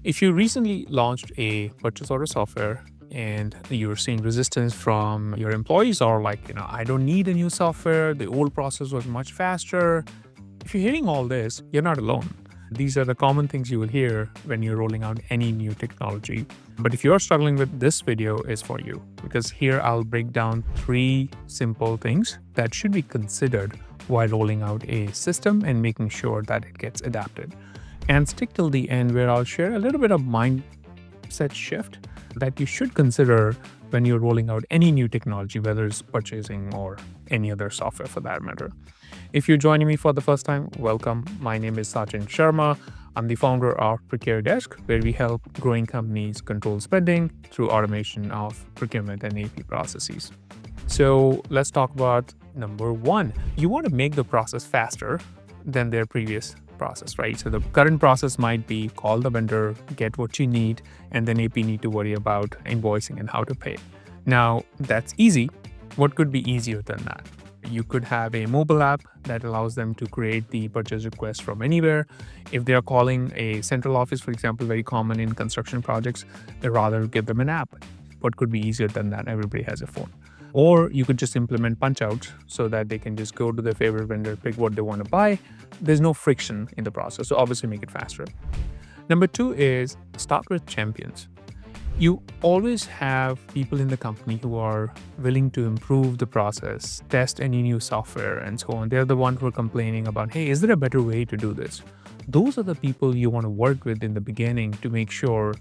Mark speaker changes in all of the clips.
Speaker 1: If you recently launched a purchase order software and you're seeing resistance from your employees, or I don't need a new software, the old process was much faster. If you're hearing all this, you're not alone. These are the common things you will hear when you're rolling out any new technology. But if you're struggling with, this video is for you, because here I'll break down 3 simple things that should be considered while rolling out a system and making sure that it gets adapted. And stick till the end, where I'll share a little bit of mindset shift that you should consider when you're rolling out any new technology, whether it's purchasing or any other software for that matter. If you're joining me for the first time, welcome. My name is Sachin Sharma. I'm the founder of Procure Desk, where we help growing companies control spending through automation of procurement and AP processes. So let's talk about number 1. You want to make the process faster than their previous process, right? So the current process might be call the vendor, get what you need, and then AP need to worry about invoicing and how to pay. Now, that's easy. What could be easier than that? You could have a mobile app that allows them to create the purchase request from anywhere. If they are calling a central office, for example, very common in construction projects, they rather give them an app. What could be easier than that? Everybody has a phone. Or you could just implement punch outs so that they can just go to their favorite vendor, pick what they want to buy. There's no friction in the process, so obviously make it faster. Number 2 is start with champions. You always have people in the company who are willing to improve the process, test any new software, and so on. They're the ones who are complaining about, hey, is there a better way to do this? Those are the people you want to work with in the beginning to make sure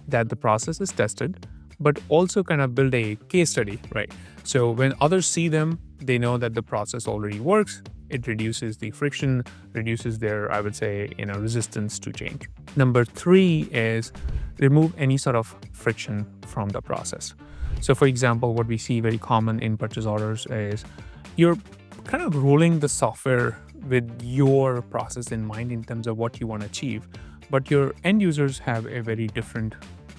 Speaker 1: that the process is tested, but also kind of build a case study, right? So when others see them, they know that the process already works. It reduces the friction, reduces their, I would say, resistance to change. Number 3 is remove any sort of friction from the process. So for example, what we see very common in purchase orders is you're kind of rolling the software with your process in mind in terms of what you want to achieve, but your end users have a very different,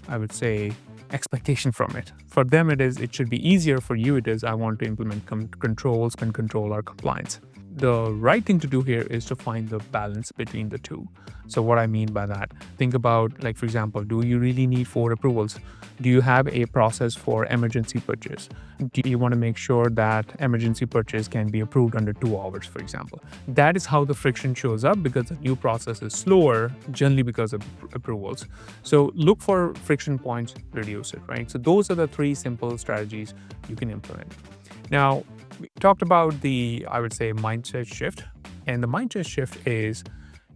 Speaker 1: I would say, expectation from it. For them, it should be easier. For you, it is, I want to implement controls, spend control, or compliance. The right thing to do here is to find the balance between the two. So what I mean by that, think about, for example, do you really need 4 approvals? Do you have a process for emergency purchase? Do you want to make sure that emergency purchase can be approved under 2 hours, for example? That is how the friction shows up, because the new process is slower, generally because of approvals. So look for friction points, reduce it, right? So those are the 3 simple strategies you can implement. Now, we talked about the, I would say, mindset shift. And the mindset shift is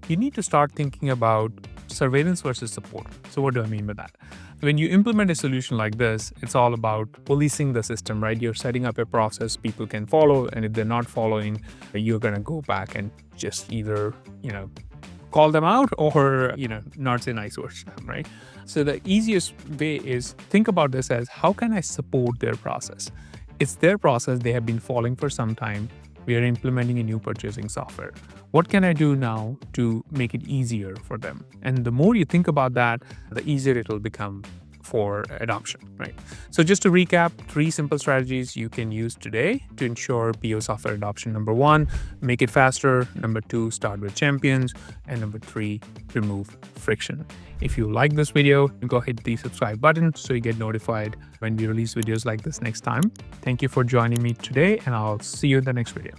Speaker 1: you need to start thinking about surveillance versus support. So what do I mean by that? When you implement a solution like this, it's all about policing the system, right? You're setting up a process people can follow, and if they're not following, you're going to go back and just either, call them out or, not say nice words to them, right? So the easiest way is think about this as, how can I support their process? It's their process they have been following for some time. We are implementing a new purchasing software. What can I do now to make it easier for them? And the more you think about that, the easier it will become for adoption, right? So just to recap, 3 simple strategies you can use today to ensure PO software adoption. Number 1, make it faster. Number 2, start with champions. And number 3, remove friction. If you like this video, go hit the subscribe button so you get notified when we release videos like this next time. Thank you for joining me today, and I'll see you in the next video.